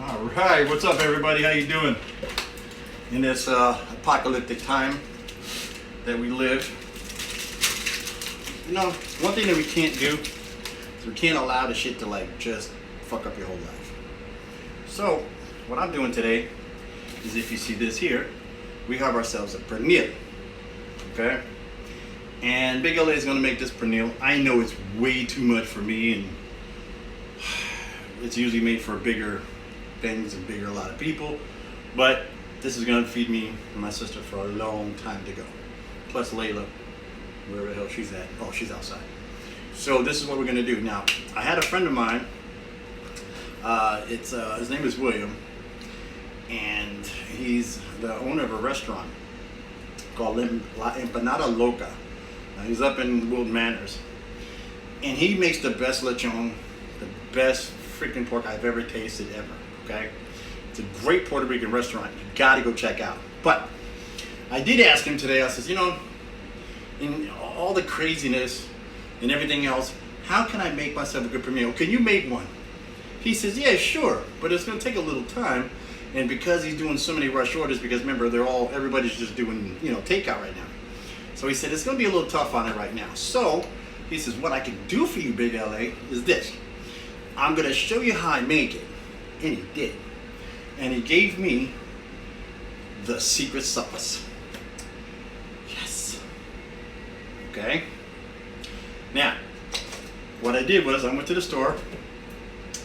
All right, what's up, everybody? How you doing in this apocalyptic time that we live? You know, one thing that we can't do is we can't allow the shit to like just fuck up your whole life. So, what I'm doing today is, if you see this here, we have ourselves a Pernille. Okay, and Big L.A. is gonna make this Purnell. I know it's way too much for me, and it's usually made for bigger things and a lot of people, but this is gonna feed me and my sister for a long time to go. Plus Layla, wherever the hell she's at. Oh, she's outside. So this is what we're gonna do. Now, I had a friend of mine, his name is William, and he's the owner of a restaurant called La Empanada Loca. He's up in Wilton Manors, and he makes the best lechon, the best freaking pork I've ever tasted ever. Okay, it's a great Puerto Rican restaurant. You gotta go check out. But I did ask him today. I says, you know, in all the craziness and everything else, how can I make myself a good Pernille? Can you make one? He says, yeah, sure, but it's gonna take a little time. And because he's doing so many rush orders, because remember, everybody's just doing, you know, takeout right now. So he said it's gonna be a little tough on it right now. So he says, what I can do for you, Big L.A., is this. I'm gonna show you how I make it. And he did. And he gave me the secret sauce. Yes. Okay. Now, what I did was I went to the store,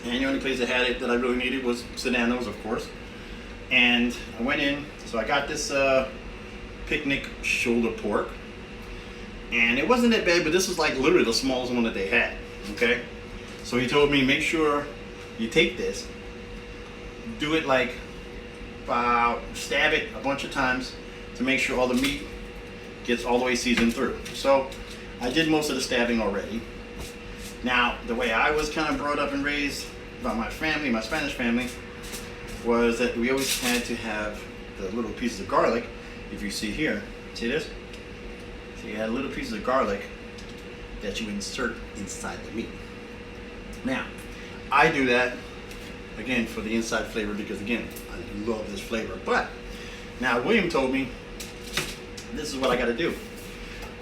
and the only place that had it that I really needed was Sedano's, of course. And I went in, so I got this picnic shoulder pork. And it wasn't that bad, but this was like literally the smallest one that they had. Okay. So he told me, make sure you take this, do it like, stab it a bunch of times to make sure all the meat gets all the way seasoned through. So I did most of the stabbing already. Now, the way I was kind of brought up and raised by my family, my Spanish family, was that we always had to have the little pieces of garlic. If you see here, see this? So you had little pieces of garlic that you insert inside the meat. Now, I do that, again, for the inside flavor, because, again, I love this flavor. But, now, William told me, this is what I got to do.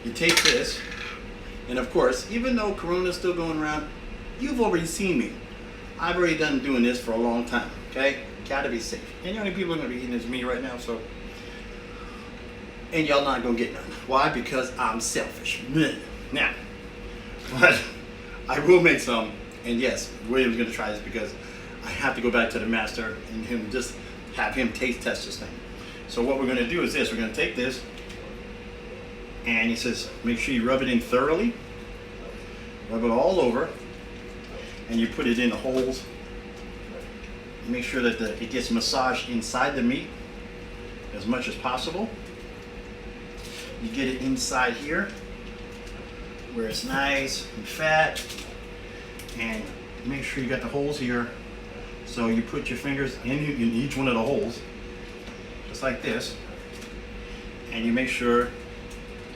You take this, and of course, even though Corona's still going around, you've already seen me. I've already done doing this for a long time, okay? Gotta be safe. And the only people are going to be eating is me right now, so. And y'all not going to get none. Why? Because I'm selfish. Now, but I will make some. And yes, William's going to try this because I have to go back to the master and just have him taste test this thing. So what we're going to do is this. We're going to take this, and he says, make sure you rub it in thoroughly. Rub it all over. And you put it in the holes. Make sure that it gets massaged inside the meat as much as possible. You get it inside here where it's nice and fat. And make sure you got the holes here. So you put your fingers in each one of the holes, just like this, and you make sure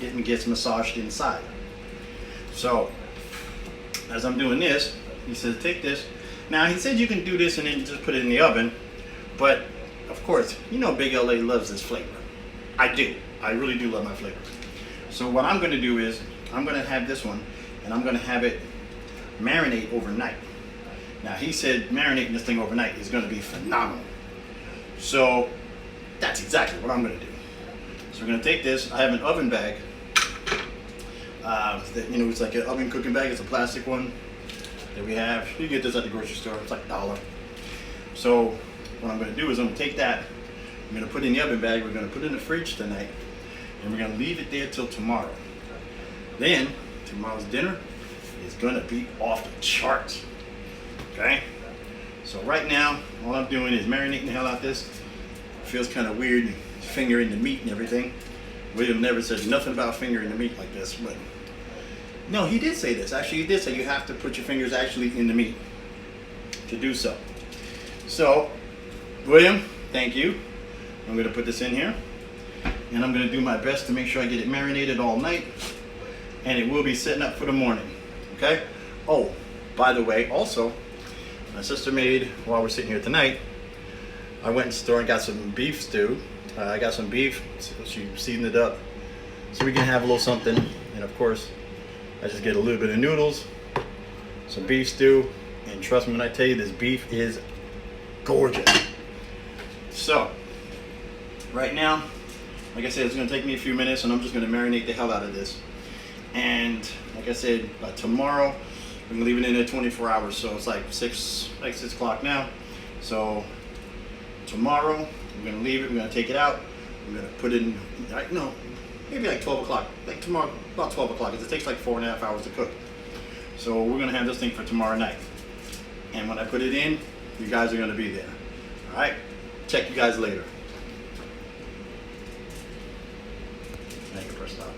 it gets massaged inside. So as I'm doing this, he says, take this. Now, he said you can do this and then just put it in the oven, but of course, you know Big L.A. loves this flavor. I do. I really do love my flavor. So what I'm going to do is, I'm going to have this one, and I'm going to have it marinate overnight. Now, he said marinating this thing overnight is going to be phenomenal. So that's exactly what I'm going to do. So we're going to take this. I have an oven bag. It's like an oven cooking bag. It's a plastic one that we have. You get this at the grocery store. It's like $1. So what I'm going to do is I'm going to take that. I'm going to put it in the oven bag. We're going to put it in the fridge tonight, and we're going to leave it there till tomorrow. Then tomorrow's dinner is going to be off the charts. Okay? So right now, all I'm doing is marinating the hell out of this. It feels kind of weird, fingering the meat and everything. William never said nothing about fingering the meat like this, but no, he did say this. Actually, he did say you have to put your fingers actually in the meat to do so. So, William, thank you. I'm going to put this in here, and I'm going to do my best to make sure I get it marinated all night, and it will be setting up for the morning. Okay? Oh, by the way, also, my sister made, while we're sitting here tonight, I went in the store and got some beef stew. I got some beef. She seasoned it up so we can have a little something. And of course, I just get a little bit of noodles, some beef stew, and trust me when I tell you, this beef is gorgeous. So, right now, like I said, it's gonna take me a few minutes and I'm just gonna marinate the hell out of this. And like I said, by tomorrow, we're gonna leave it in there 24 hours. So it's like 6 o'clock now. So tomorrow, we're gonna leave it, we're gonna take it out, we're gonna put it in, no, maybe like 12 o'clock, like tomorrow, about 12 o'clock, because it takes like 4.5 hours to cook. So we're gonna have this thing for tomorrow night. And when I put it in, you guys are gonna be there. All right, check you guys later. Thank you for stopping.